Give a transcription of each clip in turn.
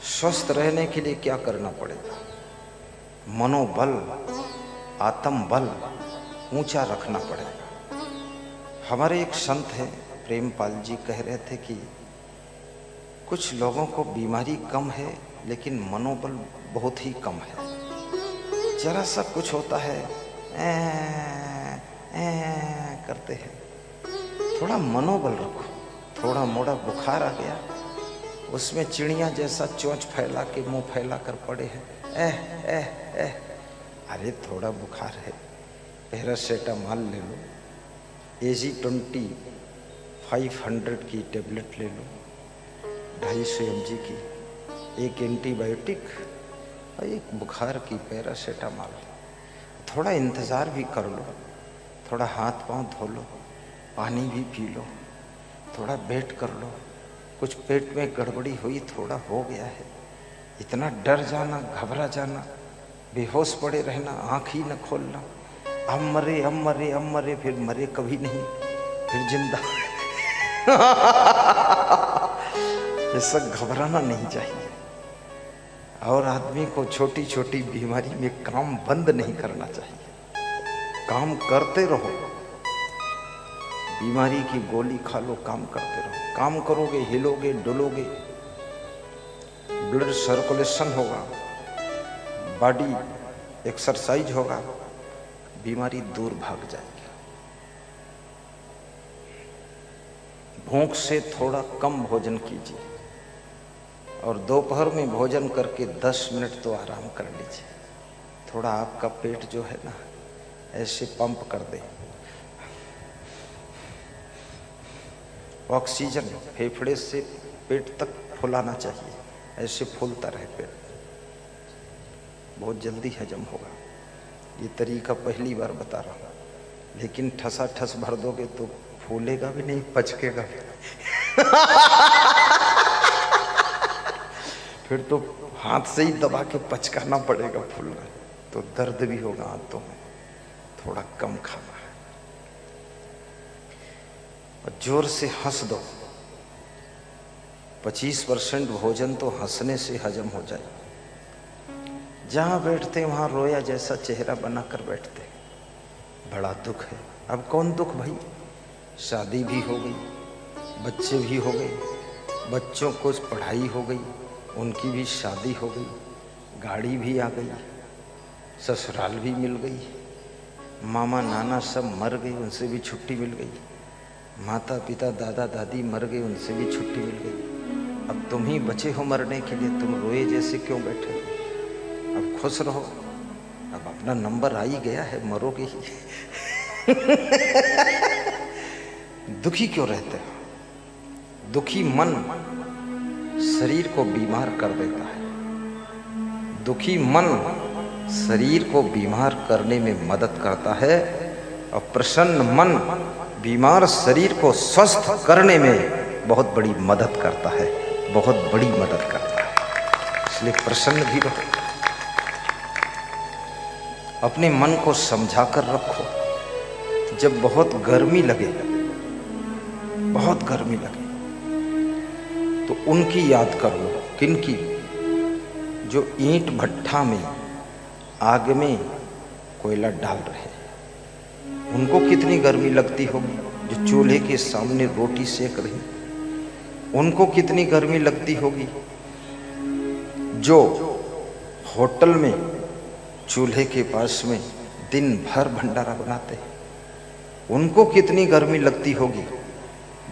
स्वस्थ रहने के लिए क्या करना पड़ेगा? मनोबल, आत्मबल ऊंचा रखना पड़ेगा। हमारे एक संत हैं प्रेमपाल जी, कह रहे थे कि कुछ लोगों को बीमारी कम है लेकिन मनोबल बहुत ही कम है। जरा सा कुछ होता है करते हैं। थोड़ा मनोबल रखो। थोड़ा मोड़ा बुखार आ गया, उसमें चिड़िया जैसा चोंच फैला के मुंह फैला कर पड़े हैं, अरे थोड़ा बुखार है, पैरासेटामॉल ले लो, AG20 500 की टेबलेट ले लो, 250 mg की, एक एंटीबायोटिक और एक बुखार की पैरासेटामॉल। थोड़ा इंतज़ार भी कर लो, थोड़ा हाथ पांव धो लो, पानी भी पी लो, थोड़ा वेट कर लो। कुछ पेट में गड़बड़ी हुई, थोड़ा हो गया है, इतना डर जाना, घबरा जाना, बेहोश पड़े रहना, आँख ही न खोलना, अब मरे अब मरे अब मरे, फिर मरे कभी नहीं, फिर जिंदा ये सब घबराना नहीं चाहिए। और आदमी को छोटी छोटी बीमारी में काम बंद नहीं करना चाहिए। काम करते रहो, बीमारी की गोली खा लो, काम करते रहो। काम करोगे, हिलोगे, डुलोगे, ब्लड सर्कुलेशन होगा, बॉडी एक्सरसाइज होगा, बीमारी दूर भाग जाएगी। भूख से थोड़ा कम भोजन कीजिए और दोपहर में भोजन करके 10 मिनट तो आराम कर लीजिए। थोड़ा आपका पेट जो है ना ऐसे पंप कर दे, ऑक्सीजन फेफड़े से पेट तक फुलाना चाहिए, ऐसे फूलता रहे पेट, बहुत जल्दी हजम होगा। ये तरीका पहली बार बता रहा हूँ, लेकिन ठसा ठस भर दोगे तो फूलेगा भी नहीं, पचकेगा भी फिर तो हाथ से ही दबा के पचकाना पड़ेगा, फूलना तो दर्द भी होगा हाथों में। थोड़ा कम खाना है और जोर से हंस दो। 25% भोजन तो हंसने से हजम हो जाए। जहां बैठते वहां रोया जैसा चेहरा बनाकर बैठते, बड़ा दुख है। अब कौन दुख भाई? शादी भी हो गई, बच्चे भी हो गए, बच्चों को पढ़ाई हो गई, उनकी भी शादी हो गई, गाड़ी भी आ गई, ससुराल भी मिल गई, मामा नाना सब मर गए, उनसे भी छुट्टी मिल गई, माता पिता दादा दादी मर गए, उनसे भी छुट्टी मिल गई। अब तुम ही बचे हो मरने के लिए, तुम रोए जैसे क्यों बैठे हो? अब खुश रहो, अब अपना नंबर आ ही गया है, मरोगे ही दुखी क्यों रहते हो? दुखी मन शरीर को बीमार कर देता है। दुखी मन शरीर को बीमार करने में मदद करता है और प्रसन्न मन बीमार शरीर को स्वस्थ करने में बहुत बड़ी मदद करता है, बहुत बड़ी मदद करता है। इसलिए प्रसन्न भी रहो, अपने मन को समझा कर रखो। जब बहुत गर्मी लगे, बहुत गर्मी लगे तो उनकी याद कर लो। किनकी? जो ईंट भट्ठा में आग में कोयला डाल रहे, उनको कितनी गर्मी लगती होगी। जो चूल्हे के सामने रोटी सेक रही, उनको कितनी गर्मी लगती होगी। जो होटल में चूल्हे के पास में दिन भर भंडारा बनाते, उनको कितनी गर्मी लगती होगी।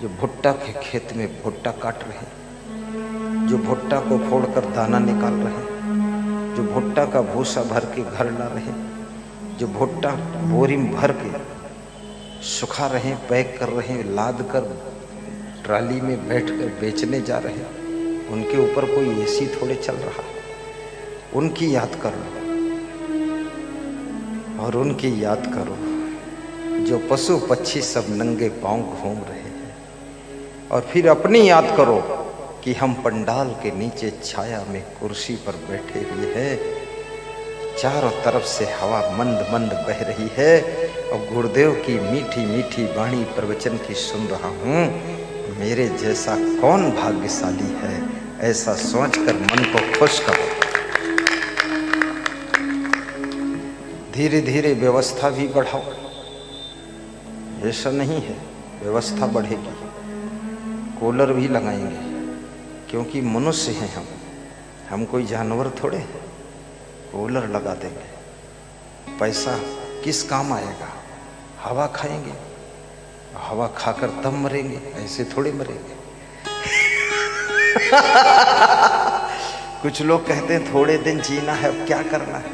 जो भुट्टा के खेत में भुट्टा काट रहे, जो भुट्टा को फोड़कर दाना निकाल रहे, जो भुट्टा का भूसा भर के घर ला रहे, जो भुट्टा बोरी में भर के सुखा रहे, पैक कर रहे, लाद कर ट्राली में बैठकर बेचने जा रहे, उनके ऊपर कोई एसी थोड़े चल रहा। उनकी याद कर लो और उनकी याद करो जो पशु पक्षी सब नंगे पांव घूम रहे हैं। और फिर अपनी याद करो कि हम पंडाल के नीचे छाया में कुर्सी पर बैठे हुए हैं, चारों तरफ से हवा मंद मंद बह रही है और गुरुदेव की मीठी मीठी वाणी प्रवचन की सुन रहा हूँ। मेरे जैसा कौन भाग्यशाली है, ऐसा सोचकर मन को खुश करो। धीरे धीरे व्यवस्था भी बढ़ाओ, ऐसा नहीं है, व्यवस्था बढ़ेगी। कूलर भी लगाएंगे, क्योंकि मनुष्य हैं हम कोई जानवर थोड़े। कूलर लगा देंगे, पैसा किस काम आएगा? हवा खाएंगे, हवा खाकर तब मरेंगे, ऐसे थोड़े मरेंगे। कुछ लोग कहते हैं थोड़े दिन जीना है, अब क्या करना है।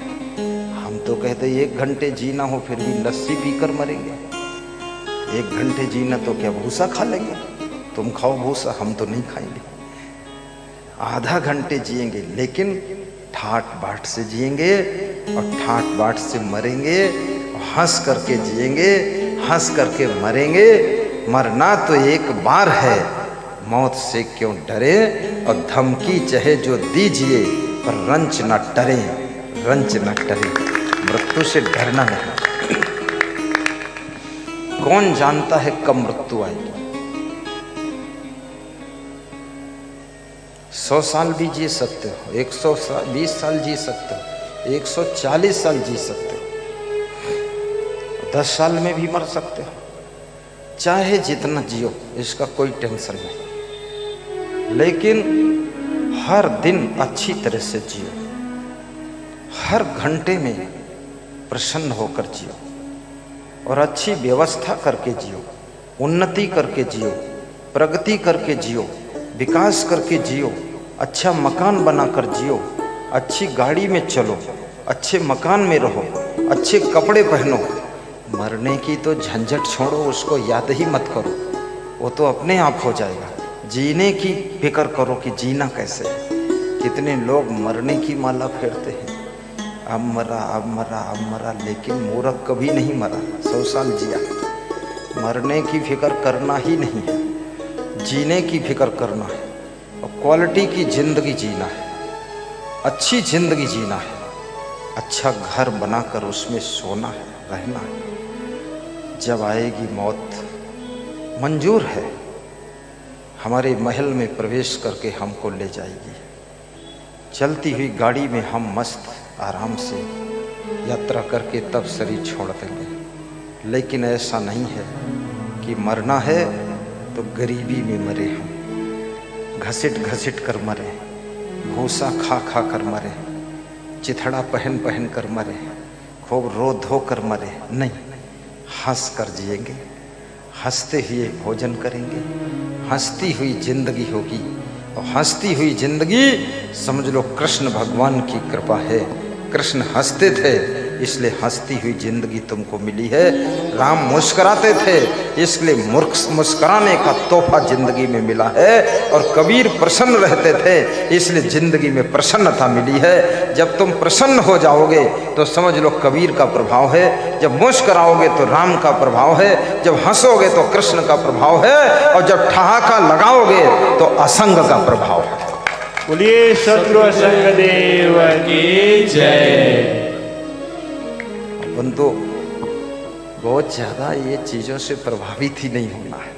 हम तो कहते हैं 1 घंटे जीना हो फिर भी लस्सी पीकर मरेंगे। 1 घंटे जीना तो क्या भूसा खा लेंगे? तुम खाओ भूसा, हम तो नहीं खाएंगे। आधा घंटे जिएंगे, लेकिन ठाट बाट से जिएंगे और ठाट बाट से मरेंगे। हंस करके जिएंगे, हंस करके मरेंगे। मरना तो एक बार है, मौत से क्यों डरे। और धमकी चाहे जो दीजिए, पर रंच न डरे, रंच न डरे। मृत्यु से डरना नहीं। कौन जानता है कब मृत्यु आएगी? 100 साल भी जी सकते हो, 120 साल जी सकते हो, 140 साल जी सकते हो, 10 साल में भी मर सकते हो। चाहे जितना जियो, इसका कोई टेंशन नहीं, लेकिन हर दिन अच्छी तरह से जियो। हर घंटे में प्रसन्न होकर जियो और अच्छी व्यवस्था करके जियो, उन्नति करके जियो, प्रगति करके जियो, विकास करके जियो, अच्छा मकान बनाकर जियो, अच्छी गाड़ी में चलो, अच्छे मकान में रहो, अच्छे कपड़े पहनो। मरने की तो झंझट छोड़ो, उसको याद ही मत करो, वो तो अपने आप हो जाएगा। जीने की फिक्र करो कि जीना कैसे है। कितने लोग मरने की माला फेरते हैं, अब मरा, अब मरा, अब मरा, लेकिन मूर्ख कभी नहीं मरा, 100 साल जिया। मरने की फिक्र करना ही नहीं है, जीने की फिक्र करना है और क्वालिटी की जिंदगी जीना है, अच्छी जिंदगी जीना है, अच्छा घर बनाकर उसमें सोना है, रहना है। जब आएगी मौत, मंजूर है, हमारे महल में प्रवेश करके हमको ले जाएगी। चलती हुई गाड़ी में हम मस्त आराम से यात्रा करके तब शरीर छोड़ देंगे। लेकिन ऐसा नहीं है कि मरना है तो गरीबी में मरे, हम घसीट घसीट कर मरे, भूसा खा खा कर मरे, चिथड़ा पहन पहन कर मरे, खूब रो धो कर मरे। नहीं, हंस कर जिएंगे, हंसते हुए भोजन करेंगे, हंसती हुई जिंदगी होगी। और हंसती हुई जिंदगी समझ लो कृष्ण भगवान की कृपा है। कृष्ण हंसते थे, इसलिए हंसती हुई जिंदगी तुमको मिली है। राम मुस्कुराते थे, इसलिए मुस्कुराने का तोहफा जिंदगी में मिला है। और कबीर प्रसन्न रहते थे, इसलिए जिंदगी में प्रसन्नता मिली है। जब तुम प्रसन्न हो जाओगे तो समझ लो कबीर का प्रभाव है। जब मुस्कुराओगे तो राम का प्रभाव है। जब हंसोगे तो कृष्ण का प्रभाव है। और जब ठहाका लगाओगे तो असंग का प्रभाव है। बोलिए सद्गुरु असंग देव की जय। अपन तो बहुत ज्यादा ये चीजों से प्रभावित ही नहीं होना है।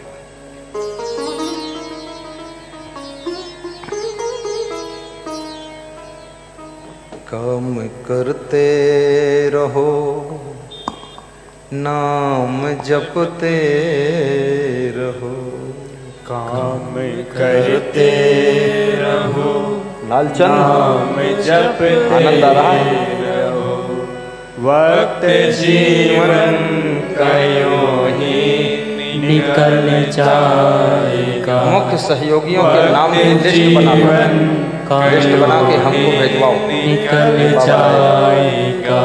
काम करते रहो, नाम जपते रहो, काम करते रहो, लालचंद नाम जपते आनंद आ रहा है। रहो, वक्त जीवन का यूं ही निकल जाएगा। मुख्य सहयोगियों के नाम की लिस्ट बना के हमको भेजवाओ। निकल जाएगा।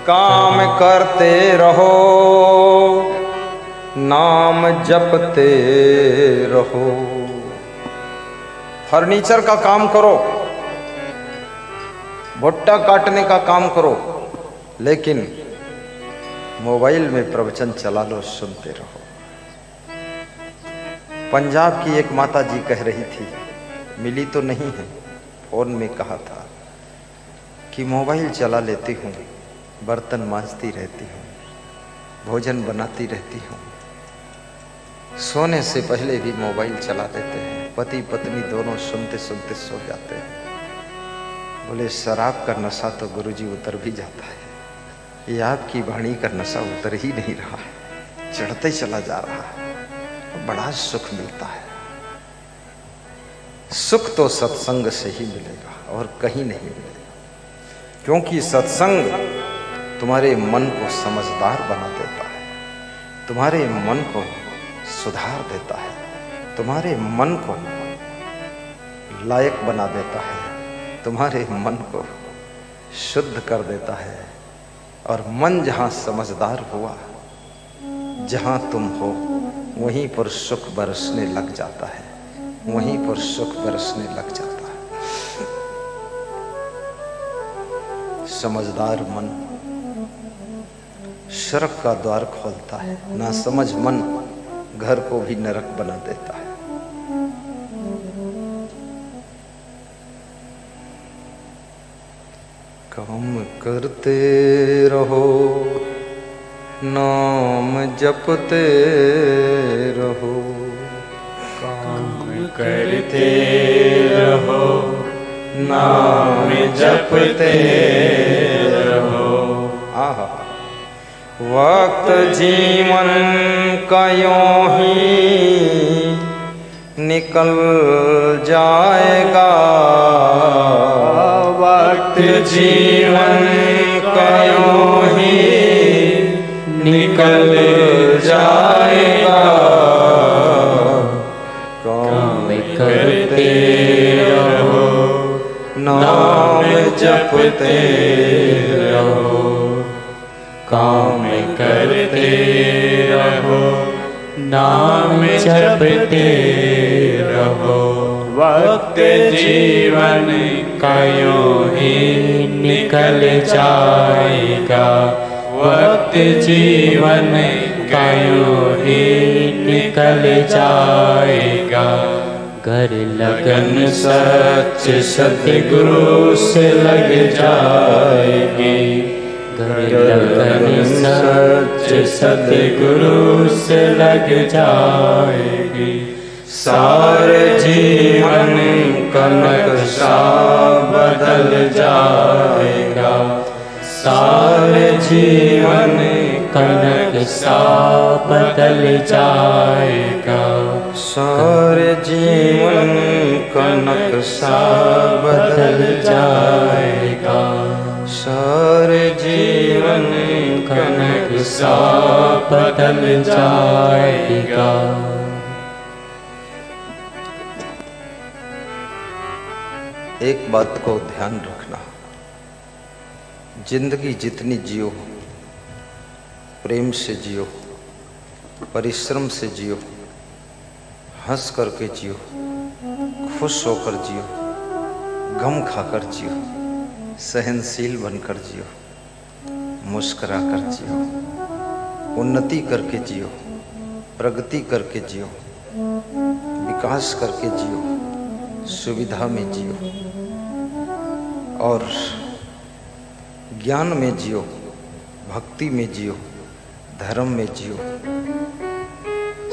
काम करते रहो, नाम जपते रहो। फर्नीचर का काम करो, भुट्टा काटने का काम करो, लेकिन मोबाइल में प्रवचन चला लो, सुनते रहो। पंजाब की एक माता जी कह रही थी, मिली तो नहीं है, फोन में कहा था कि मोबाइल चला लेती हूँ, बर्तन मांजती रहती हूँ, भोजन बनाती रहती हूँ, सोने से पहले भी मोबाइल चला देते हैं। पति पत्नी दोनों सुनते सुनते सो जाते हैं। बोले शराब का नशा तो गुरुजी उतर भी जाता है, ये आपकी वाणी का नशा उतर ही नहीं रहा है, चढ़ते चला जा रहा है, बड़ा सुख मिलता है। सुख तो सत्संग से ही मिलेगा और कहीं नहीं मिलेगा, क्योंकि सत्संग तुम्हारे मन को समझदार बना देता है, तुम्हारे मन को सुधार देता है, तुम्हारे मन को लायक बना देता है, तुम्हारे मन को शुद्ध कर देता है। और मन जहाँ समझदार हुआ, जहाँ तुम हो वहीं पर सुख बरसने लग जाता है, वहीं पर सुख बरसने लग जाता है। समझदार मन शर्क का द्वार खोलता है, ना समझ मन घर को भी नरक बना देता है। काम करते रहो, नाम जपते रहो, काम करते रहो, नाम जपते रहो। आहा, वक्त जीवन का यूं ही निकल जाएगा, वक्त जीवन का यूं ही निकल जाएगा। काम करते रहो, नाम जपते रहो, काम करते रहो, नाम जपते रहो। वक्त जीवन का यूं ही निकल जाएगा, वक्त जीवन का यूं ही निकल जाएगा। कर लगन सच सतगुरु से लग जाएगी, कर लगन सच सतगुरु से लग जाएगी। सारे जीवन का नक्शा बदल जाएगा, सारे जीवन का नक्शा बदल जाएगा। सारे जीवन का नक्शा बदल जाएगा, सारे जीवन का नक्शा बदल जाएगा। एक बात को ध्यान रखना, जिंदगी जितनी जियो, प्रेम से जियो, परिश्रम से जियो, हंस करके जियो, खुश होकर जियो, गम खाकर जियो, सहनशील बनकर जियो, मुस्कुरा कर जियो, उन्नति करके जियो, प्रगति करके जियो, विकास करके जियो, सुविधा में जियो और ज्ञान में जियो, भक्ति में जियो, धर्म में जियो,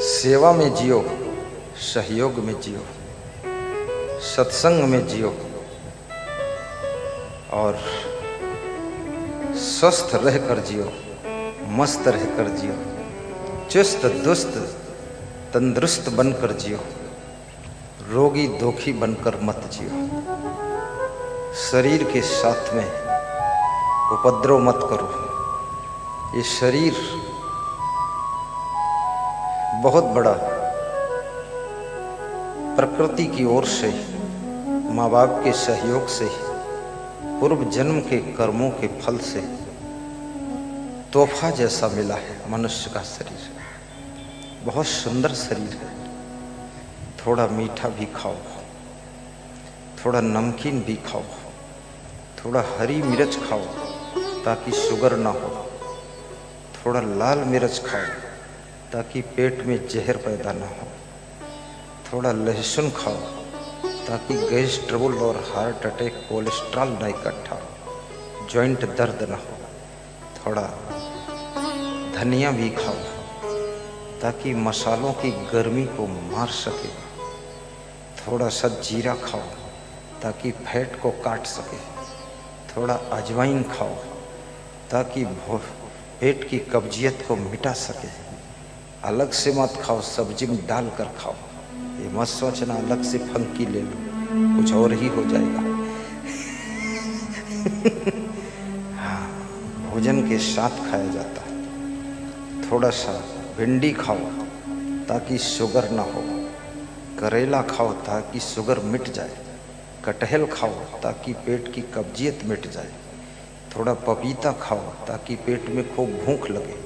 सेवा में जियो, सहयोग में जियो, सत्संग में जियो और स्वस्थ रहकर जियो, मस्त रहकर जियो, चुस्त दुस्त तंदुरुस्त बनकर जियो, रोगी दुखी बनकर मत जियो। शरीर के साथ में उपद्रव मत करो। ये शरीर बहुत बड़ा प्रकृति की ओर से, माँ बाप के सहयोग से, पूर्व जन्म के कर्मों के फल से तोहफा जैसा मिला है। मनुष्य का शरीर बहुत सुंदर शरीर है। थोड़ा मीठा भी खाओ, थोड़ा नमकीन भी खाओ, थोड़ा हरी मिर्च खाओ ताकि शुगर ना हो, थोड़ा लाल मिर्च खाओ ताकि पेट में जहर पैदा ना हो, थोड़ा लहसुन खाओ ताकि गैस ट्रबल और हार्ट अटैक, कोलेस्ट्रॉल ना इकट्ठा हो, जॉइंट दर्द ना हो, थोड़ा धनिया भी खाओ ताकि मसालों की गर्मी को मार सके, थोड़ा सा जीरा खाओ ताकि फैट को काट सके। थोड़ा अजवाइन खाओ ताकि पेट की कब्जियत को मिटा सके। अलग से मत खाओ, सब्जी में डाल कर खाओ। ये मत सोचना अलग से फंकी ले लो, कुछ और ही हो जाएगा। हाँ, भोजन के साथ खाया जाता है। थोड़ा सा भिंडी खाओ ताकि शुगर ना हो। करेला खाओ ताकि शुगर मिट जाए। कटहल खाओ ताकि पेट की कब्जियत मिट जाए। थोड़ा पपीता खाओ ताकि पेट में खूब भूख लगे।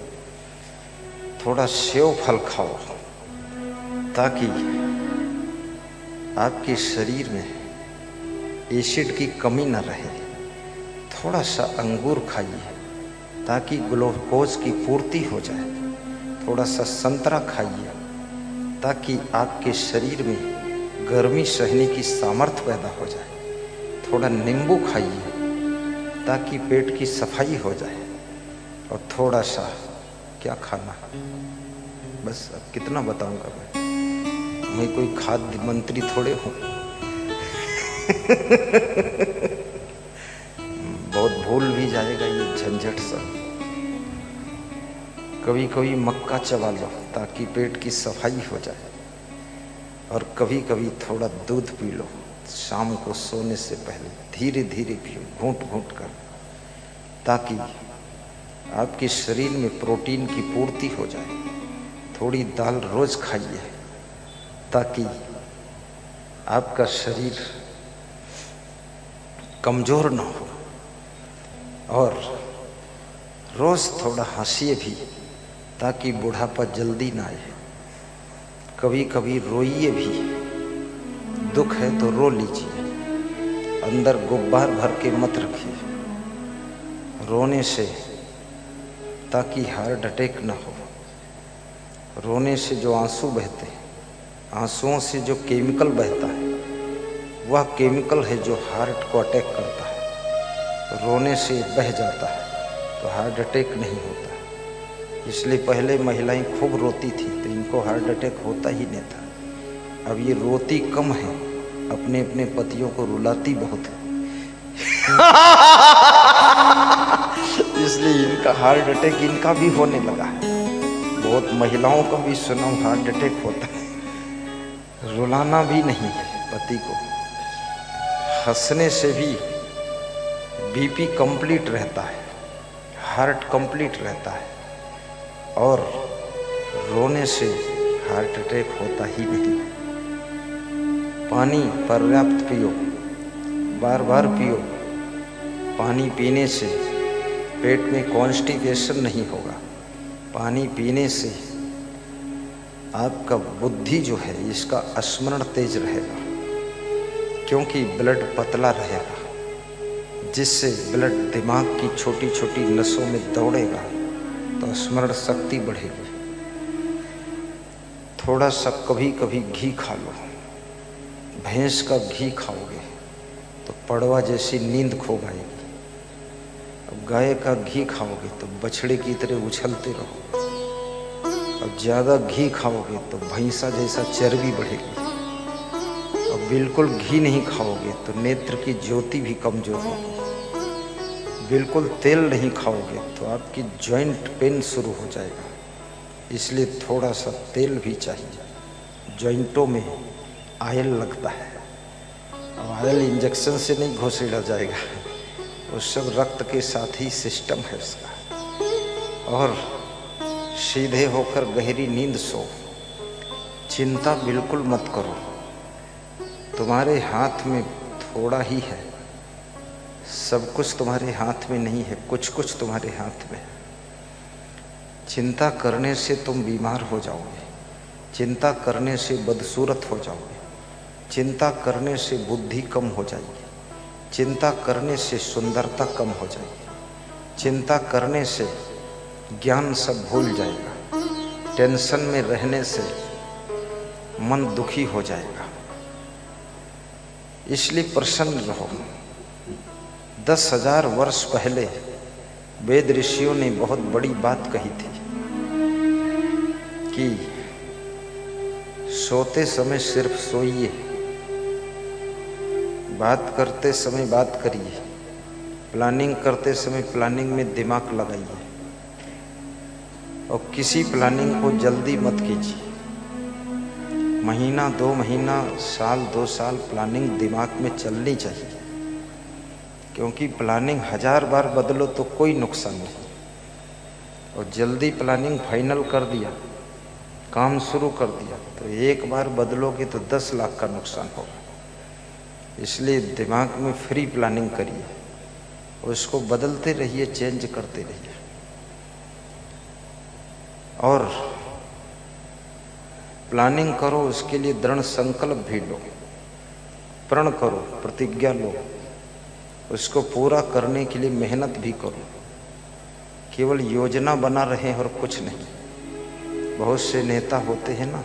थोड़ा सेव फल खाओ ताकि आपके शरीर में एसिड की कमी न रहे। थोड़ा सा अंगूर खाइए ताकि ग्लूकोज की पूर्ति हो जाए। थोड़ा सा संतरा खाइए ताकि आपके शरीर में गर्मी सहने की सामर्थ्य पैदा हो जाए। थोड़ा नींबू खाइए ताकि पेट की सफाई हो जाए। और थोड़ा सा क्या खाना, बस अब कितना बताऊंगा मैं कोई खाद्य मंत्री थोड़े हूँ। बहुत भूल भी जाएगा ये झंझट सब। कभी कभी मक्का चबा लो ताकि पेट की सफाई हो जाए। और कभी कभी थोड़ा दूध पी लो शाम को सोने से पहले, धीरे धीरे पियो, घूंट घूंट कर, ताकि आपके शरीर में प्रोटीन की पूर्ति हो जाए। थोड़ी दाल रोज खाइए ताकि आपका शरीर कमजोर ना हो। और रोज थोड़ा हंसिए भी ताकि बुढ़ापा जल्दी ना आए। कभी कभी रोइए भी, दुख है तो रो लीजिए, अंदर गुब्बार भर के मत रखिए रोने से, ताकि हार्ट अटैक ना हो। रोने से जो आंसू बहते हैं, आंसुओं से जो केमिकल बहता है, वह केमिकल है जो हार्ट को अटैक करता है। रोने से बह जाता है तो हार्ट अटैक नहीं होता। इसलिए पहले महिलाएं खूब रोती थी तो इनको हार्ट अटैक होता ही नहीं था। अब ये रोती कम है, अपने अपने पतियों को रुलाती बहुत है। इसलिए इनका हार्ट अटैक इनका भी होने लगा है। बहुत महिलाओं का भी सुना हार्ट अटैक होता है। रुलाना भी नहीं है पति को। हंसने से भी बीपी कंप्लीट रहता है, हार्ट कंप्लीट रहता है। और रोने से हार्ट अटैक होता ही नहीं। पानी पर्याप्त पियो, बार बार पियो। पानी पीने से पेट में कॉन्स्टिपेशन नहीं होगा। पानी पीने से आपका बुद्धि जो है इसका स्मरण तेज रहेगा, क्योंकि ब्लड पतला रहेगा, जिससे ब्लड दिमाग की छोटी छोटी नसों में दौड़ेगा तो स्मरण शक्ति बढ़ेगी। थोड़ा सा कभी कभी घी खा लो। भैंस का घी खाओगे तो पड़वा जैसी नींद खूब आएगी। अब गाय का घी खाओगे तो बछड़े की तरह उछलते रहो। अब ज़्यादा घी खाओगे तो भैंसा जैसा चर्बी बढ़ेगी। अब बिल्कुल घी नहीं खाओगे तो नेत्र की ज्योति भी कमजोर होगी। बिल्कुल तेल नहीं खाओगे तो आपकी जॉइंट पेन शुरू हो जाएगा। इसलिए थोड़ा सा तेल भी चाहिए। जॉइंटों में आयल लगता है। अब आयल इंजेक्शन से नहीं घोंसेड़ा जाएगा, वो सब रक्त के साथ ही सिस्टम है उसका। और सीधे होकर गहरी नींद सो। चिंता बिल्कुल मत करो। तुम्हारे हाथ में थोड़ा ही है, सब कुछ तुम्हारे हाथ में नहीं है, कुछ कुछ तुम्हारे हाथ में है। चिंता करने से तुम बीमार हो जाओगे। चिंता करने से बदसूरत हो जाओगे। चिंता करने से बुद्धि कम हो जाएगी। चिंता करने से सुंदरता कम हो जाएगी। चिंता करने से ज्ञान सब भूल जाएगा। टेंशन में रहने से मन दुखी हो जाएगा। इसलिए प्रसन्न रहो। 10,000 वर्ष पहले वेद ऋषियों ने बहुत बड़ी बात कही थी कि सोते समय सिर्फ सोइए, बात करते समय बात करिए, प्लानिंग करते समय प्लानिंग में दिमाग लगाइए और किसी प्लानिंग को जल्दी मत कीजिए। महीना 2 महीना, साल 2 साल प्लानिंग दिमाग में चलनी चाहिए, क्योंकि प्लानिंग 1000 बार बदलो तो कोई नुकसान नहीं। और जल्दी प्लानिंग फाइनल कर दिया, काम शुरू कर दिया, तो एक बार बदलोगे तो 10 लाख का नुकसान होगा। इसलिए दिमाग में फ्री प्लानिंग करिए और उसको बदलते रहिए, चेंज करते रहिए। और प्लानिंग करो, उसके लिए दृढ़ संकल्प भी लो, प्रण करो, प्रतिज्ञा लो, उसको पूरा करने के लिए मेहनत भी करो। केवल योजना बना रहे और कुछ नहीं। बहुत से नेता होते हैं ना,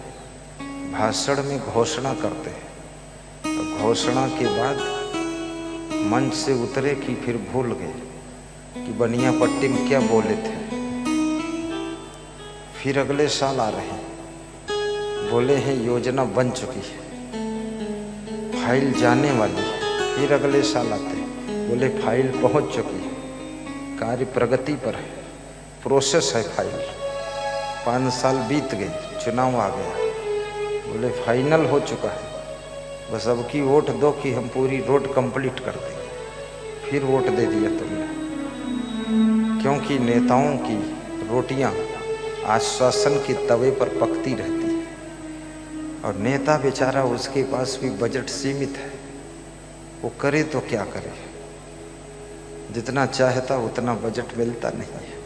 भाषण में घोषणा करते हैं, तो घोषणा के बाद मंच से उतरे कि फिर भूल गए कि बनिया पट्टी में क्या बोले थे। फिर अगले साल आ रहे हैं, बोले हैं योजना बन चुकी है, फाइल जाने वाली है। फिर अगले साल आते हैं, बोले फाइल पहुंच चुकी है, कार्य प्रगति पर है, प्रोसेस है फाइल। 5 साल बीत गए, चुनाव आ गया, बोले फाइनल हो चुका है, बस अब की वोट दो कि हम पूरी रोड कंप्लीट कर देंगे। फिर वोट दे दिया तुमने, क्योंकि नेताओं की रोटियां आश्वासन के तवे पर पकती रहती है और नेता बेचारा, उसके पास भी बजट सीमित है, वो करे तो क्या करे, जितना चाहता उतना बजट मिलता नहीं है।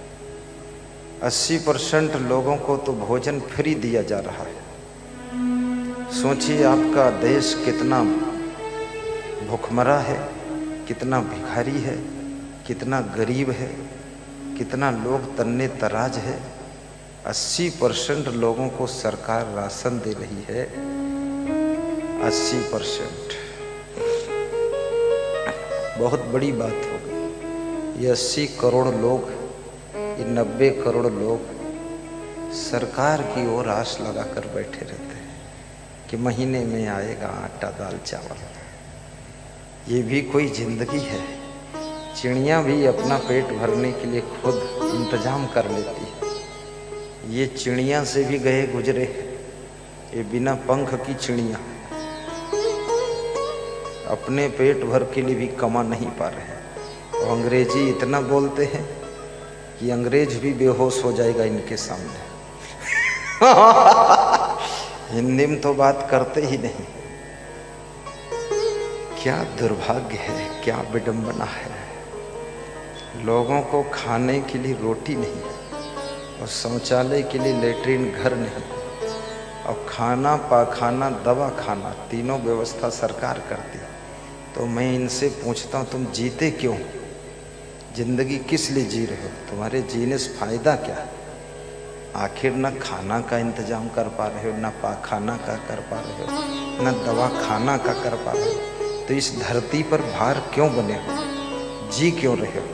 80% लोगों को तो भोजन फ्री दिया जा रहा है। सोचिए आपका देश कितना भूखमरा है, कितना भिखारी है, कितना गरीब है, कितना लोग तन्ने तराज है। 80% लोगों को सरकार राशन दे रही है, 80%। बहुत बड़ी बात हो गई। ये 80 करोड़ लोग, ये 90 करोड़ लोग सरकार की ओर आस लगाकर बैठे रहते हैं कि महीने में आएगा आटा दाल चावल। ये भी कोई जिंदगी है? चिड़ियाँ भी अपना पेट भरने के लिए खुद इंतजाम कर लेती है। ये चिड़िया से भी गए गुजरे, ये बिना पंख की चिड़िया अपने पेट भर के लिए भी कमा नहीं पा रहे हैं। और अंग्रेजी इतना बोलते हैं कि अंग्रेज भी बेहोश हो जाएगा इनके सामने। हिंदी में तो बात करते ही नहीं। क्या दुर्भाग्य है, क्या विडंबना है। लोगों को खाने के लिए रोटी नहीं और शौचालय के लिए लेटरिन घर नहीं, और खाना पाखाना दवा खाना तीनों व्यवस्था सरकार करती। तो मैं इनसे पूछता हूँ, तुम जीते क्यों? जिंदगी किस लिए जी रहे हो? तुम्हारे जीने से फायदा क्या है? आखिर न खाना का इंतजाम कर पा रहे हो, न पाखाना का कर पा रहे हो, न दवा खाना का कर पा रहे हो। तो इस धरती पर भार क्यों बने हो? जी क्यों रहे हो?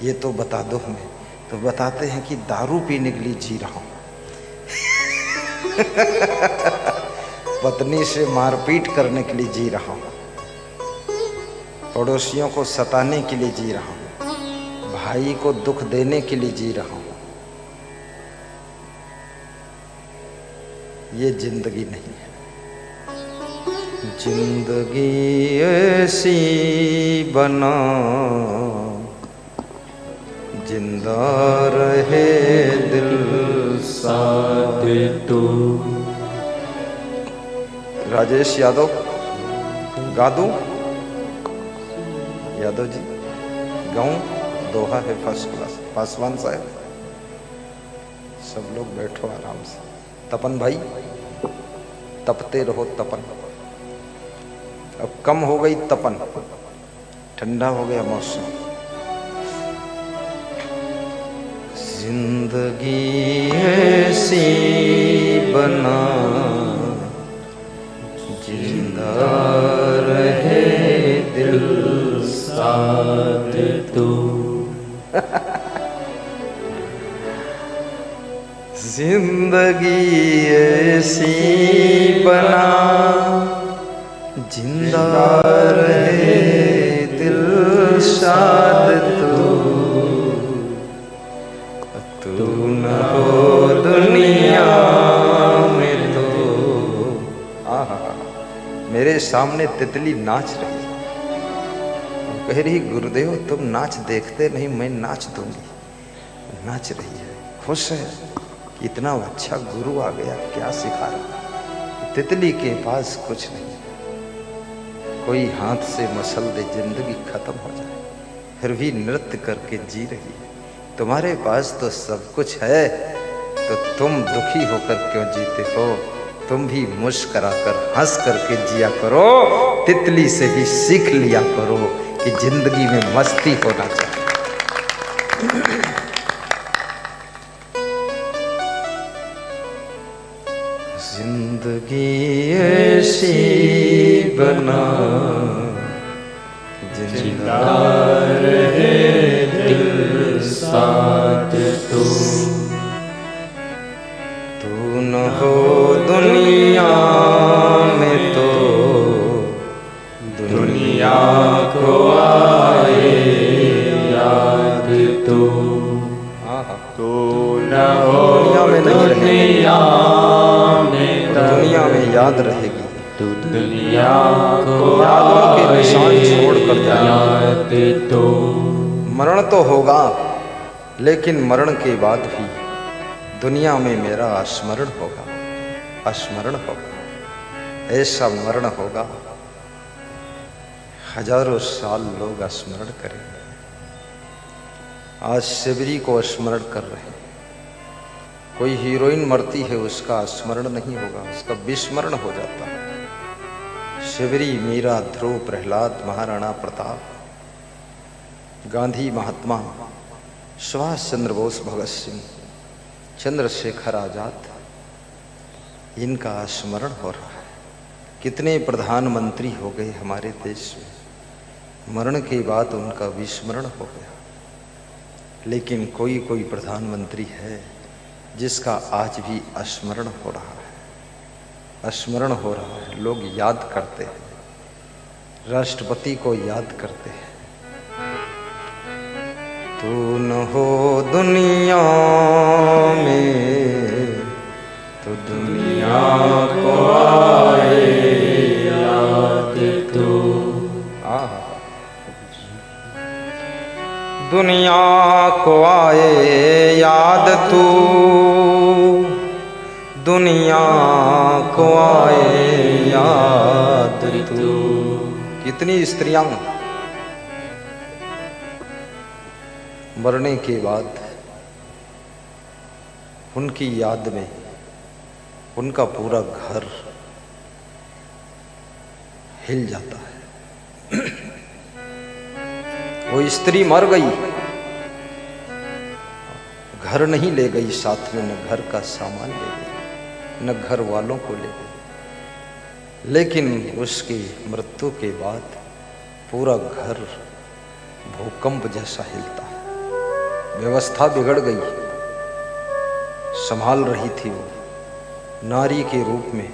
ये तो बता दो हमें। तो बताते हैं कि दारू पीने के लिए जी रहा हूं। पत्नी से मारपीट करने के लिए जी रहा हूं, पड़ोसियों को सताने के लिए जी रहा हूं, भाई को दुख देने के लिए जी रहा हूं। ये जिंदगी नहीं है। जिंदगी ऐसी बना जिंदा रहे दिल साथ तू। राजेश यादव गा दूं? यादव जी गाऊं? दोहा है फर्स्ट क्लास। पासवान साहब, सब लोग बैठो आराम से। तपन भाई, तपते रहो तपन। अब कम हो गई तपन, ठंडा हो गया मौसम। जिंदगी ऐसी बना जिंदा रहे दिल साथ तू। जिंदगी ऐसी बना जिंदा रहे दिल शाद तू न हो दुनिया में तो। आहा, मेरे सामने तितली नाच रही, कह रही गुरुदेव तुम नाच देखते नहीं, मैं नाच दूंगी। नाच रही है, खुश है कि इतना अच्छा गुरु आ गया, क्या सिखा रहा। तितली के पास कुछ नहीं, कोई हाथ से मसल दे जिंदगी खत्म हो जाए, फिर भी नृत्य करके जी रही है। तुम्हारे पास तो सब कुछ है, तो तुम दुखी होकर क्यों जीते हो? तुम भी मुस्कुरा कर हंस करके जिया करो, तितली से भी सीख लिया करो कि जिंदगी में मस्ती होना चाहिए। जिंदगी ऐसी बना जिंदा रहे दिल साथ तू न हो दुनिया में तो दुनिया को आए याद तू न हो दुनिया दुनिया में याद रहेगी, तू दुनिया को यादों के निशान छोड़ कर याद तो। मरण तो होगा, लेकिन मरण के बाद भी दुनिया में मेरा स्मरण होगा, स्मरण होगा। ऐसा मरण होगा हजारों साल लोग स्मरण करेंगे। आज शिवरी को स्मरण कर रहे हैं, कोई हीरोइन मरती है उसका स्मरण नहीं होगा, उसका विस्मरण हो जाता है। शिवरी, मीरा, ध्रुव, प्रहलाद, महाराणा प्रताप, गांधी, महात्मा, सुभाष चंद्र बोस, भगत सिंह, चंद्रशेखर आजाद, इनका स्मरण हो रहा है। कितने प्रधानमंत्री हो गए हमारे देश में, मरण के बाद उनका विस्मरण हो गया। लेकिन कोई कोई प्रधानमंत्री है जिसका आज भी स्मरण हो रहा है, स्मरण हो रहा है। लोग याद करते हैं, राष्ट्रपति को याद करते हैं। तू न हो दुनिया में तो दुनिया को आए याद तू। दुनिया को आए याद तू, दुनिया को आए याद तू। कितनी स्त्रियां मरने के बाद उनकी याद में उनका पूरा घर हिल जाता है। वो स्त्री मर गई, घर नहीं ले गई साथ में, न घर का सामान ले गई, न घर वालों को ले गई, लेकिन उसकी मृत्यु के बाद पूरा घर भूकंप जैसा हिलता है। व्यवस्था बिगड़ गई, संभाल रही थी वो नारी के रूप में,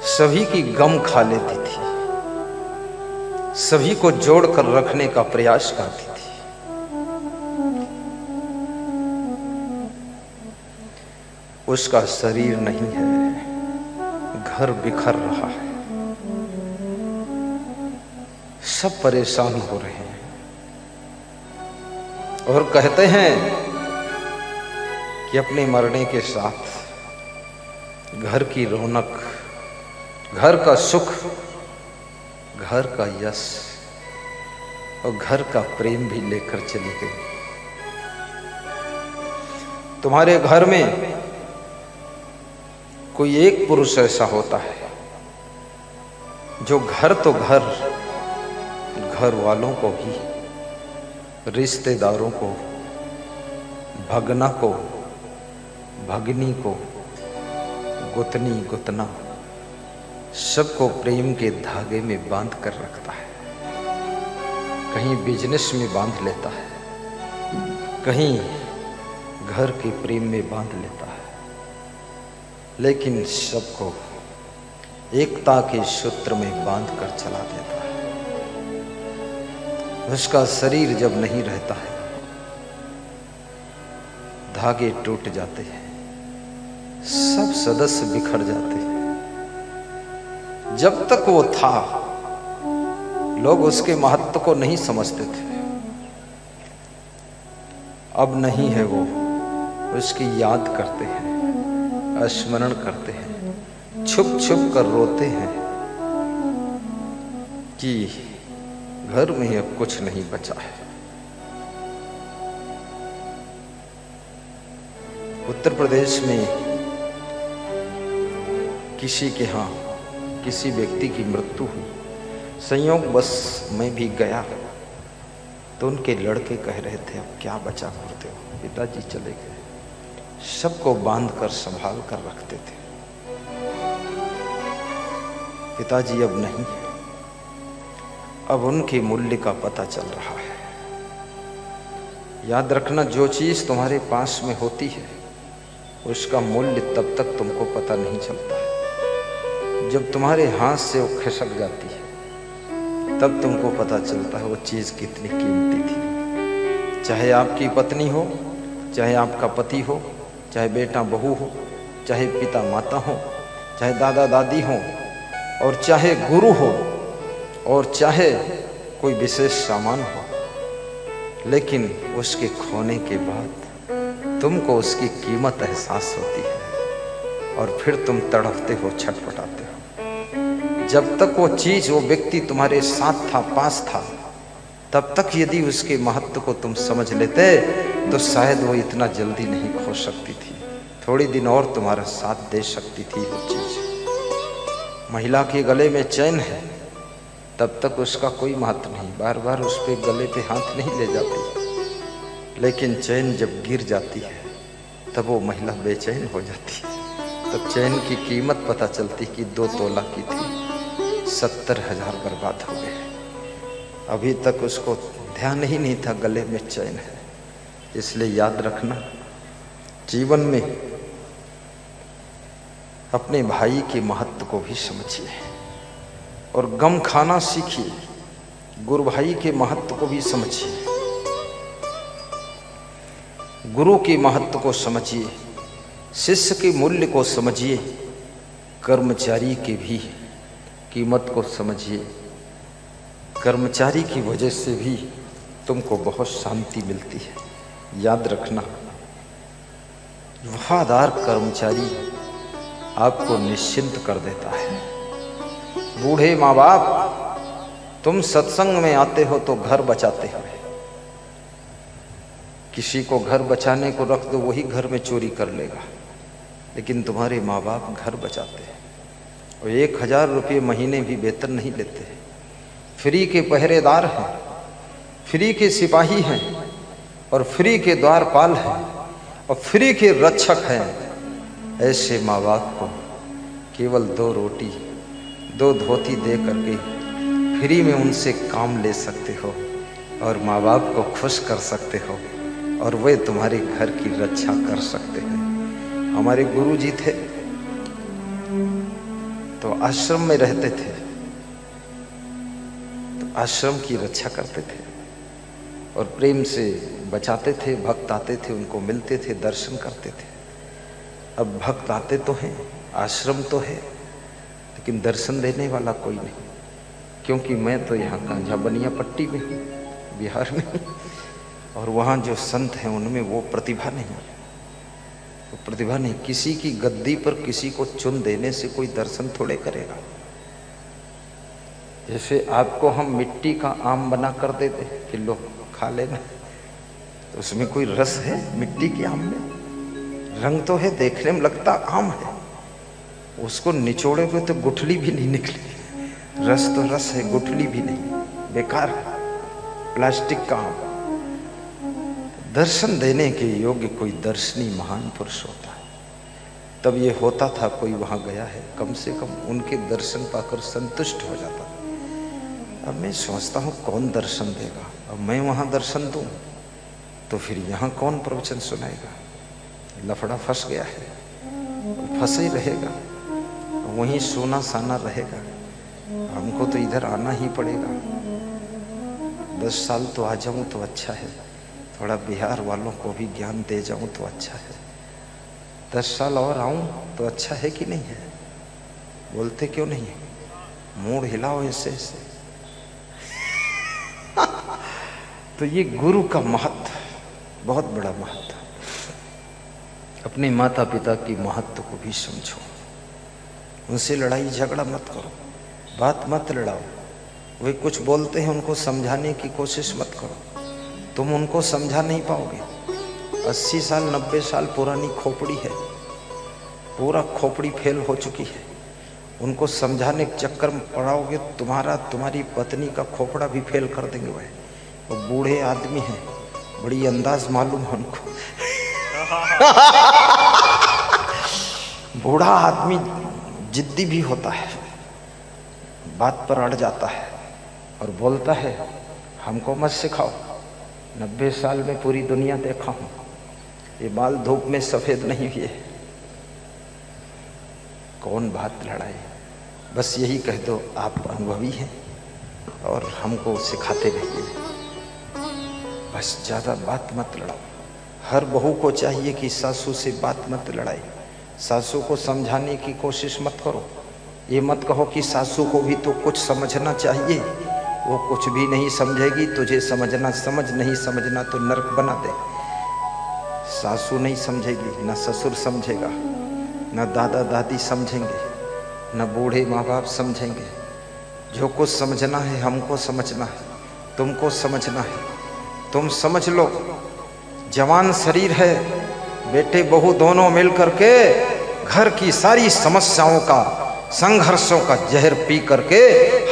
सभी की गम खा लेती थी, सभी को जोड़कर रखने का प्रयास करती थी। उसका शरीर नहीं है, घर बिखर रहा है, सब परेशान हो रहे हैं और कहते हैं कि अपने मरने के साथ घर की रौनक, घर का सुख, घर का यश और घर का प्रेम भी लेकर चली गई। तुम्हारे घर में कोई एक पुरुष ऐसा होता है जो घर तो घर, घर वालों को भी, रिश्तेदारों को, भगना को, भगनी को, गुतनी गुतना, सबको प्रेम के धागे में बांध कर रखता है। कहीं बिजनेस में बांध लेता है, कहीं घर के प्रेम में बांध लेता है, लेकिन सबको एकता के सूत्र में बांध कर चला देता है। उसका शरीर जब नहीं रहता है, धागे टूट जाते हैं, सब सदस्य बिखर जाते हैं। जब तक वो था, लोग उसके महत्व को नहीं समझते थे। अब नहीं है वो, उसकी याद करते हैं, स्मरण करते हैं, छुप छुप कर रोते हैं कि घर में अब कुछ नहीं बचा है। उत्तर प्रदेश में किसी के यहाँ किसी व्यक्ति की मृत्यु हुई। संयोग बस मैं भी गया तो उनके लड़के कह रहे थे, अब क्या बचा करते हो, पिताजी चले गए। सबको बांध कर संभाल कर रखते थे। पिताजी अब नहीं है, अब उनके मूल्य का पता चल रहा है। याद रखना, जो चीज तुम्हारे पास में होती है उसका मूल्य तब तक तुमको पता नहीं चलता है। जब तुम्हारे हाथ से वो खिसक जाती है तब तुमको पता चलता है वो चीज कितनी कीमती थी। चाहे आपकी पत्नी हो, चाहे आपका पति हो, चाहे बेटा बहू हो, चाहे पिता माता हो, चाहे दादा दादी हो, और चाहे गुरु हो, और चाहे कोई विशेष सामान हो, लेकिन उसके खोने के बाद तुमको उसकी कीमत एहसास होती है और फिर तुम तड़पते हो, छटपटाते हो। जब तक वो चीज, वो व्यक्ति तुम्हारे साथ था, पास था, तब तक यदि उसके महत्व को तुम समझ लेते तो शायद वो इतना जल्दी नहीं खो सकती थी। थोड़ी दिन और तुम्हारा साथ दे सकती थी वो चीज। महिला के गले में चैन है तब तक उसका कोई महत्व नहीं, बार बार उस पे गले पे हाथ नहीं ले जाती। लेकिन चैन जब गिर जाती है तब वो महिला बेचैन हो जाती है। तब चैन की कीमत पता चलती कि 2 तोला की थी, 70,000 बर्बाद हो गए। अभी तक उसको ध्यान ही नहीं था गले में चैन है। इसलिए याद रखना, जीवन में अपने भाई के महत्व को भी समझिए और गम खाना सीखिए। गुरु भाई के महत्व को भी समझिए, गुरु के महत्व को समझिए, शिष्य के मूल्य को समझिए, कर्मचारी के भी कीमत को समझिए। कर्मचारी की वजह से भी तुमको बहुत शांति मिलती है। याद रखना, वफादार कर्मचारी आपको निश्चिंत कर देता है। बूढ़े माँ बाप, तुम सत्संग में आते हो तो घर बचाते हो। किसी को घर बचाने को रख दो, वही घर में चोरी कर लेगा, लेकिन तुम्हारे माँ बाप घर बचाते हैं। और 1,000 रुपये महीने भी वेतन नहीं लेते, फ्री के पहरेदार हैं, फ्री के सिपाही हैं, और फ्री के द्वारपाल हैं, और फ्री के रक्षक हैं। ऐसे माँ बाप को केवल 2 रोटी 2 धोती दे करके फ्री में उनसे काम ले सकते हो और माँ बाप को खुश कर सकते हो, और वे तुम्हारे घर की रक्षा कर सकते हैं। हमारे गुरु जी थे तो आश्रम में रहते थे, तो आश्रम की रक्षा करते थे और प्रेम से बचाते थे। भक्त आते थे, उनको मिलते थे, दर्शन करते थे। अब भक्त आते तो हैं, आश्रम तो है, लेकिन दर्शन देने वाला कोई नहीं। क्योंकि मैं तो यहाँ कांझा बनिया पट्टी में हूँ, बिहार में, और वहाँ जो संत हैं उनमें वो प्रतिभा नहीं है। वो प्रतिभा नहीं। किसी की गद्दी पर किसी को चुन देने से कोई दर्शन थोड़े करेगा। जैसे आपको हम मिट्टी का आम बना कर देते कि लो खा लेना, तो उसमें कोई रस है? मिट्टी के आम में रंग तो है, देखने में लगता आम है, उसको निचोड़े हुए तो गुठली भी नहीं निकली। रस तो रस है, गुठली भी नहीं, बेकार है, प्लास्टिक का आम। दर्शन देने के योग्य कोई दर्शनी महान पुरुष होता है। तब ये होता था, कोई वहां गया है, कम से कम उनके दर्शन पाकर संतुष्ट हो जाता था। अब मैं सोचता हूँ कौन दर्शन देगा? अब मैं वहां दर्शन दूं तो फिर यहाँ कौन प्रवचन सुनाएगा? लफड़ा फंस गया है, फंसा ही रहेगा। वहीं सोना साना रहेगा। हमको तो इधर आना ही पड़ेगा। 10 साल तो आ जाऊं तो अच्छा है, थोड़ा बिहार वालों को भी ज्ञान दे जाऊं तो अच्छा है। 10 साल और आऊं तो अच्छा है कि नहीं है? बोलते क्यों नहीं? मूड हिलाओ ऐसे ऐसे। तो ये गुरु का महत्व, बहुत बड़ा महत्व। अपने माता पिता की महत्व को भी समझो। उनसे लड़ाई झगड़ा मत करो, बात मत लड़ाओ। वे कुछ बोलते हैं, उनको समझाने की कोशिश मत करो, तुम उनको समझा नहीं पाओगे। 80 साल 90 साल पुरानी खोपड़ी है, पूरा खोपड़ी फेल हो चुकी है। उनको समझाने के चक्कर में पड़ाओगे, तुम्हारी पत्नी का खोपड़ा भी फेल कर देंगे। वह वो बूढ़े आदमी हैं, बड़ी अंदाज मालूम है उनको। बूढ़ा आदमी जिद्दी भी होता है, बात पर अड़ जाता है और बोलता है हमको मत सिखाओ, 90 साल में पूरी दुनिया देखा हूं, ये बाल धूप में सफेद नहीं हुए। कौन बात लड़ाए? बस यही कह दो आप अनुभवी हैं और हमको सिखाते रहिए, बस ज्यादा बात मत लड़ाओ। हर बहू को चाहिए कि सासू से बात मत लड़ाए, सासू को समझाने की कोशिश मत करो। ये मत कहो कि सासू को भी तो कुछ समझना चाहिए, वो कुछ भी नहीं समझेगी। तुझे समझना समझ, नहीं समझना तो नरक बना दे। सासू नहीं समझेगी, ना ससुर समझेगा, ना दादा दादी समझेंगे, ना बूढ़े माँ बाप समझेंगे। जो कुछ समझना है हमको समझना है, तुमको समझना है। तुम समझ लो, जवान शरीर है, बेटे बहू दोनों मिलकर के घर की सारी समस्याओं का, संघर्षों का जहर पी करके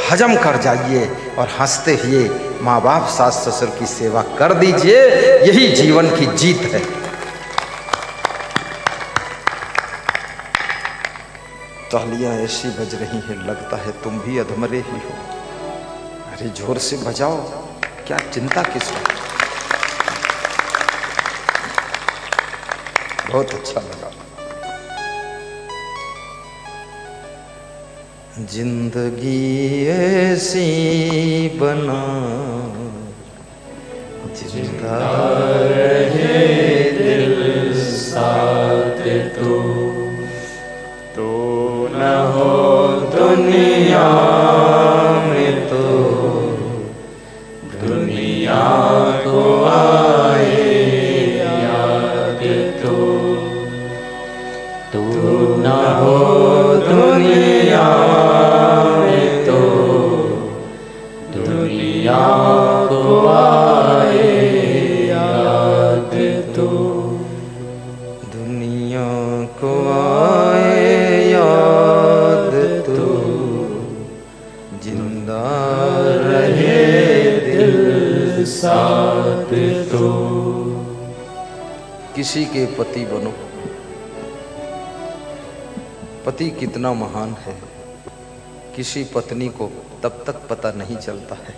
हजम कर जाइए और हंसते हुए माँ बाप सास ससुर की सेवा कर दीजिए। यही जीवन की जीत है। तालियां ऐसी बज रही हैं, लगता है तुम भी अधमरे ही हो। अरे जोर से बजाओ, क्या चिंता किस बात? बहुत अच्छा लगा। जिंदगी ऐसी बना जिंदा रहे दिल साथ तो न हो दुनिया में, तो दुनिया को आए याद तो न हो दुनिया में, तो दुनिया को आए याद तो, दुनिया को आए याद तो, जिंदा रहे दिल साथ तो। किसी के पति बनो। पति कितना महान है, किसी पत्नी को तब तक पता नहीं चलता है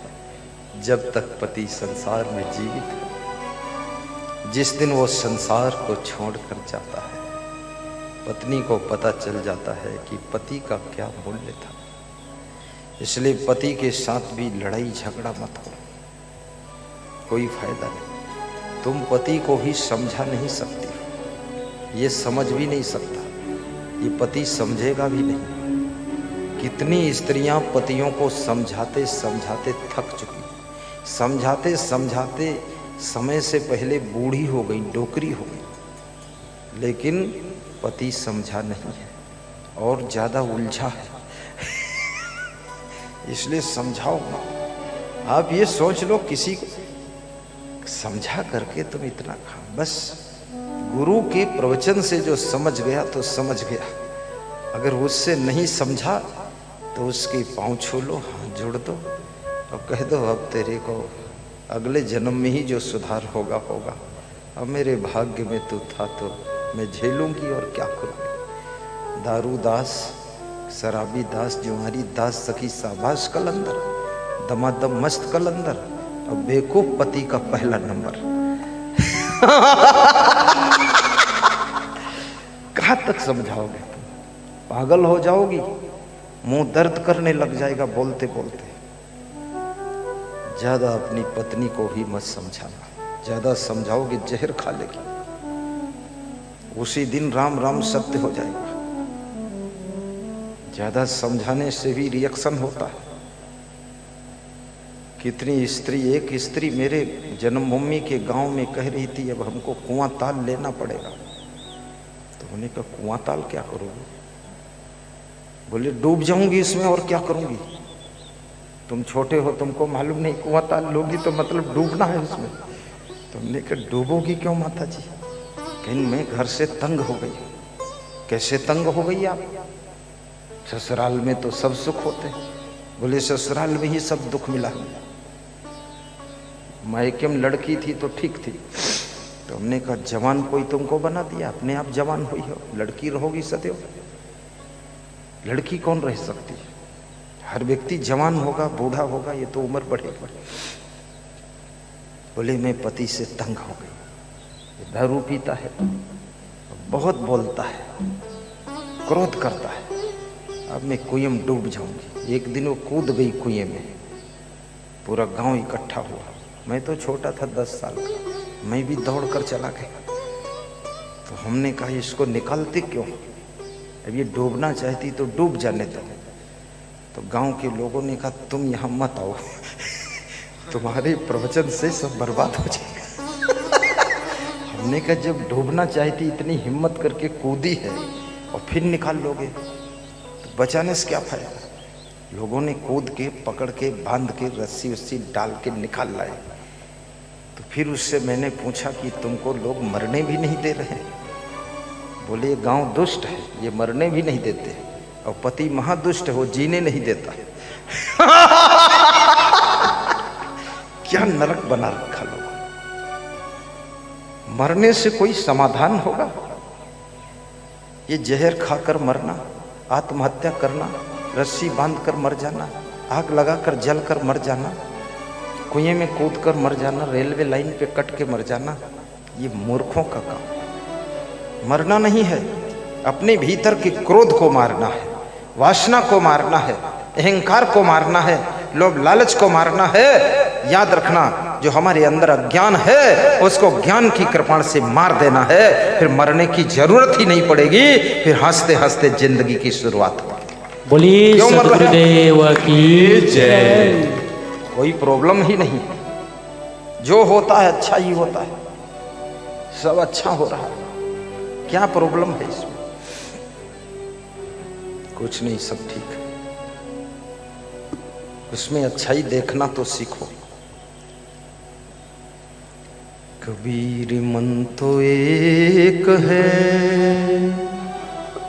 जब तक पति संसार में जीवित है। जिस दिन वो संसार को छोड़कर जाता है, पत्नी को पता चल जाता है कि पति का क्या मूल्य था। इसलिए पति के साथ भी लड़ाई झगड़ा मत करो, कोई फायदा नहीं। तुम पति को ही समझा नहीं सकती, ये समझ भी नहीं सकता, ये पति समझेगा भी नहीं। कितनी स्त्रियां पतियों को समझाते समझाते थक चुकी, समझाते समझाते समय से पहले बूढ़ी हो गई, डोकरी हो गई, लेकिन पति समझा नहीं है और ज्यादा उलझा है। इसलिए समझाओ। आप ये सोच लो, किसी को समझा करके तुम इतना खा, बस गुरु के प्रवचन से जो समझ गया तो समझ गया। अगर उससे नहीं समझा तो उसके पांव छू लो, हाथ जोड़ दो और कह दो अब तेरे को अगले जन्म में ही जो सुधार होगा होगा। अब मेरे भाग्य में तू था तो मैं झेलूंगी और क्या करूंगी। दारू दास, शराबी दास, जुआरी दास, सखी शाबाश कलंदर, दमादम मस्त कलंदर और बेवकूफ पति का पहला नंबर। कहां तक समझाओगे तुम? पागल हो जाओगी, मुंह दर्द करने लग जाएगा बोलते बोलते। ज्यादा अपनी पत्नी को भी मत समझाना, ज्यादा समझाओगे जहर खा लेगी, उसी दिन राम राम सत्य हो जाएगा। ज्यादा समझाने से भी रिएक्शन होता है। कितनी स्त्री, एक स्त्री मेरे जन्मभूमि के गांव में कह रही थी अब हमको कुआं ताल लेना पड़ेगा। तो मैंने कहा कुआं ताल क्या करोगे? बोले डूब जाऊंगी इसमें और क्या करूंगी। तुम छोटे हो, तुमको मालूम नहीं, कुआं ताल लोगी तो मतलब डूबना है उसमें। तुमने कहा डूबोगी क्यों माता जी? कहीं मैं घर से तंग हो गई। कैसे तंग हो गई आप? ससुराल में तो सब सुख होते हैं। बोले ससुराल में ही सब दुख मिला। मायके में लड़की थी तो ठीक थी। तो हमने कहा जवान कोई तुमको बना दिया, अपने आप जवान हुई हो, लड़की रहोगी सदैव। लड़की कौन रह सकती है? हर व्यक्ति जवान होगा, बूढ़ा होगा, ये तो उम्र बढ़ेगी। बोले मैं पति से तंग हो गई, दारू पीता है, बहुत बोलता है, क्रोध करता है, अब मैं कुएं में डूब जाऊंगी। एक दिन वो कूद गई कुएं में, पूरा गांव इकट्ठा हुआ। मैं तो छोटा था 10 साल का, मैं भी दौड़ कर चला गया। तो हमने कहा इसको निकालते क्यों? अब ये डूबना चाहती तो डूब जाने दो। तो गांव के लोगों ने कहा तुम यहाँ मत आओ, तुम्हारे प्रवचन से सब बर्बाद हो जाएगा। हमने कहा जब डूबना चाहती, इतनी हिम्मत करके कूदी है और फिर निकाल लोगे तो बचाने से क्या फायदा? लोगों ने कूद के पकड़ के बांध के रस्सी उस्सी डाल के निकाल लाए। तो फिर उससे मैंने पूछा कि तुमको लोग मरने भी नहीं दे रहे? बोले गांव दुष्ट है, ये मरने भी नहीं देते, और पति महादुष्ट है, वो जीने नहीं देता। क्या नरक बना रखा लोग। मरने से कोई समाधान होगा? ये जहर खाकर मरना, आत्महत्या करना, रस्सी बांधकर मर जाना, आग लगाकर जलकर मर जाना, कुएं में कूदकर मर जाना, रेलवे लाइन पे कट के मर जाना, ये मूर्खों का काम। मरना नहीं है, अपने भीतर के क्रोध को मारना है, वासना को मारना है, अहंकार को मारना है, लोभ लालच को मारना है। याद रखना, जो हमारे अंदर अज्ञान है उसको ज्ञान की कृपा से मार देना है, फिर मरने की जरूरत ही नहीं पड़ेगी, फिर हंसते हंसते जिंदगी की शुरुआत होगी। बोलिए सद्गुरुदेव की जय। कोई प्रॉब्लम ही नहीं, जो होता है अच्छा ही होता है, सब अच्छा हो रहा है, क्या प्रॉब्लम है इसमें? कुछ नहीं, सब ठीक है। उसमें अच्छाई देखना तो सीखो। कबीर मन तो एक है,